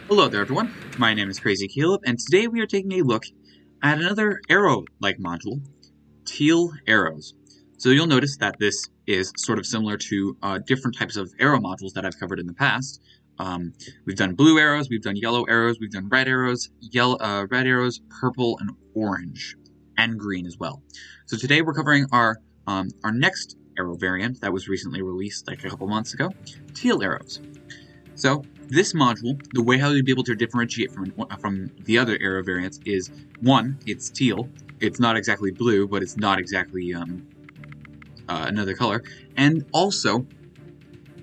Hello there everyone, my name is Crazy Caleb, and today we are taking a look at another arrow-like module, Teal arrows. So you'll notice that this is sort of similar to different types of arrow modules that I've covered in the past. We've done blue arrows, we've done yellow arrows, we've done red arrows, red arrows, purple, and orange, and green as well. So today we're covering our next arrow variant that was recently released like a couple months ago, Teal arrows. So this module, the way how you'd be able to differentiate from the other arrow variants is, one, it's teal. It's not exactly blue, but it's not exactly another color. And also,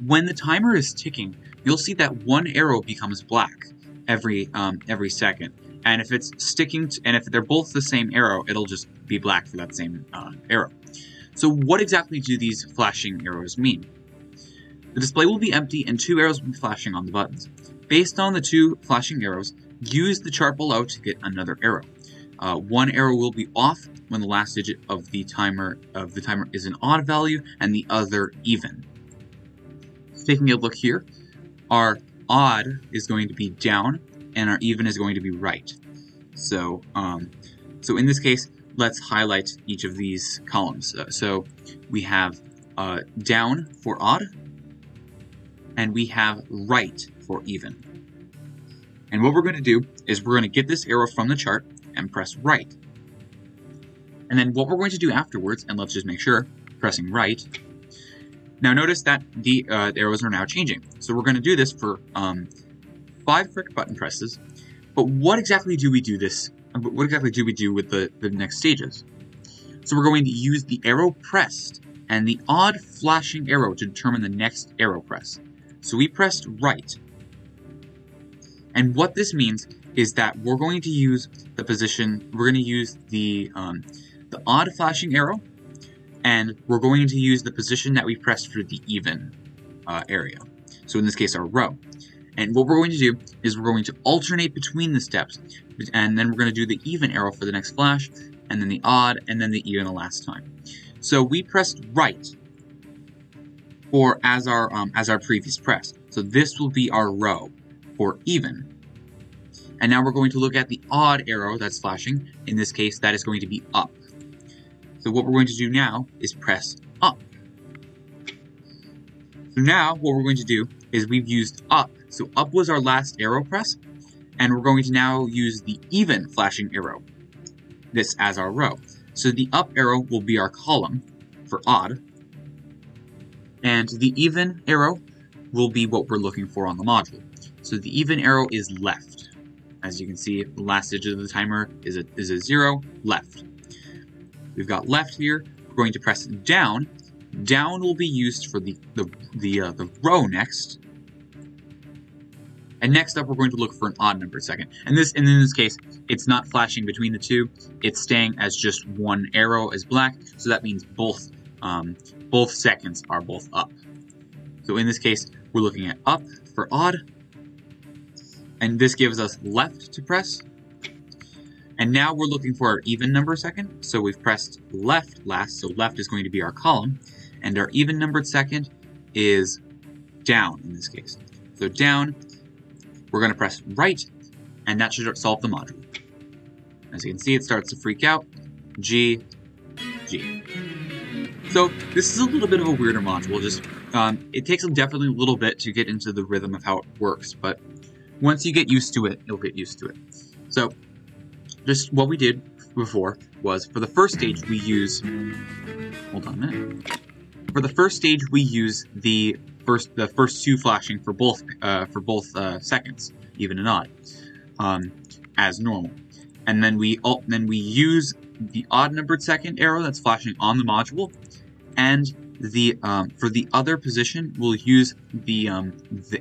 when the timer is ticking, you'll see that one arrow becomes black every second. And if it's sticking, and if they're both the same arrow, it'll just be black for that same arrow. So what exactly do these flashing arrows mean? The display will be empty and two arrows will be flashing on the buttons. Based on the two flashing arrows, use the chart below to get another arrow. One arrow will be off when the last digit of the timer is an odd value and the other even. Taking a look here, our odd is going to be down and our even is going to be right. So in this case, let's highlight each of these columns. So we have down for odd, and we have right for even. And what we're going to do is we're going to get this arrow from the chart and press right. And then what we're going to do afterwards, and let's just make sure, pressing right. Now notice that the arrows are now changing. So we're going to do this for 5 quick button presses. But what exactly do we do this? What exactly do we do with the next stages? So we're going to use the arrow pressed and the odd flashing arrow to determine the next arrow press. So we pressed right. And what this means is that we're going to use the position, we're going to use the odd flashing arrow, and we're going to use the position that we pressed for the even area. So in this case, our row. And what we're going to do is we're going to alternate between the steps, and then we're going to do the even arrow for the next flash, and then the odd, and then the even the last time. So we pressed right as our previous press. So this will be our row for even. And now we're going to look at the odd arrow that's flashing. In this case, that is going to be up. So what we're going to do now is press up. So now what we're going to do is we've used up. So up was our last arrow press, and we're going to now use the even flashing arrow, this as our row. So the up arrow will be our column for odd, and the even arrow will be what we're looking for on the module. So the even arrow is left. As you can see, the last digit of the timer is a 0, left. We've got left here. We're going to press down. Down will be used for the row next. And next up, we're going to look for an odd number second. And in this case, it's not flashing between the two. It's staying as just one arrow as black. So that means both seconds are both up. So in this case, we're looking at up for odd. And this gives us left to press. And now we're looking for our even number second. So we've pressed left last. So left is going to be our column. And our even numbered second is down in this case. So down, we're going to press right, and that should solve the module. As you can see, it starts to freak out. G, G. So this is a little bit of a weirder module. It takes definitely a little bit to get into the rhythm of how it works, but once you get used to it, you'll get used to it. So just what we did before was for the first stage we use. Hold on a minute. For the first stage we use the first two flashing for both seconds, even and odd, as normal, and then we use the odd numbered second arrow that's flashing on the module, and for the other position we'll use the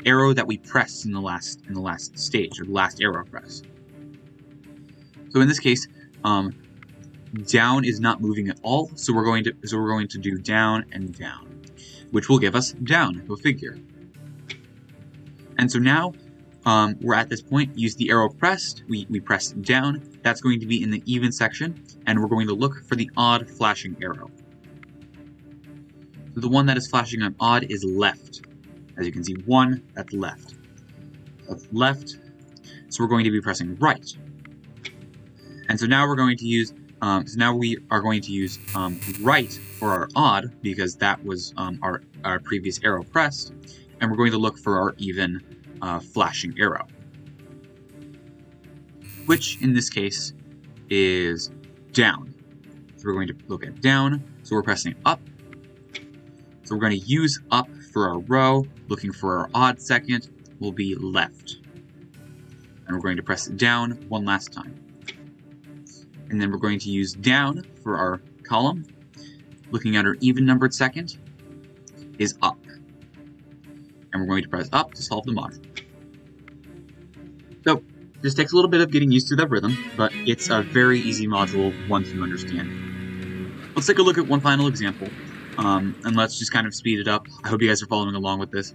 arrow that we pressed in the last stage, or the last arrow press. So in this case, down is not moving at all, so we're going to do down and down, which will give us down, go figure. And so now we're at this point. Use the arrow pressed. We press down. That's going to be in the even section, and we're going to look for the odd flashing arrow. So the one that is flashing on odd is left. As you can see, 1, that's left. That's left, so we're going to be pressing right. And so now we're going to use, we are going to use right for our odd, because that was our previous arrow pressed, and we're going to look for our even flashing arrow, which in this case is down. So we're going to look at down, so we're pressing up. So we're going to use up for our row, looking for our odd second will be left. And we're going to press down one last time. And then we're going to use down for our column, looking at our even numbered second is up. And we're going to press up to solve the module. So this takes a little bit of getting used to that rhythm, but it's a very easy module once you understand. Let's take a look at one final example, and let's just kind of speed it up. I hope you guys are following along with this.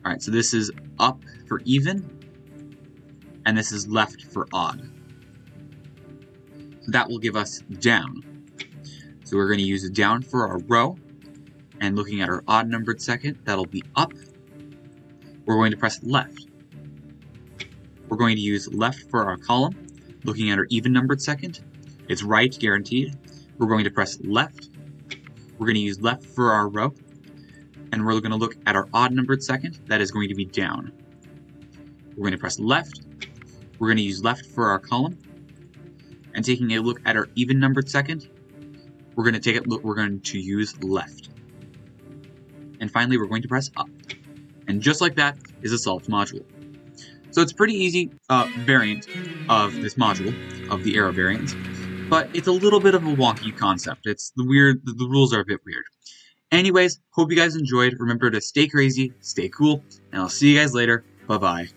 All right, so this is up for even, and this is left for odd. So that will give us down. So we're going to use down for our row, and looking at our odd numbered second, that'll be up. We're going to press left. We're going to use left for our column, looking at our even numbered second. It's right, guaranteed. We're going to press left. We're going to use left for our row, and we're going to look at our odd numbered second. That is going to be down. We're going to press left. We're going to use left for our column, and taking a look at our even numbered second, we're going to use left. And finally, we're going to press up. And just like that is a solved module. So it's a pretty easy variant of this module, of the arrow variant, but it's a little bit of a wonky concept. It's the rules are a bit weird. Anyways, hope you guys enjoyed. Remember to stay crazy, stay cool, and I'll see you guys later. Bye-bye.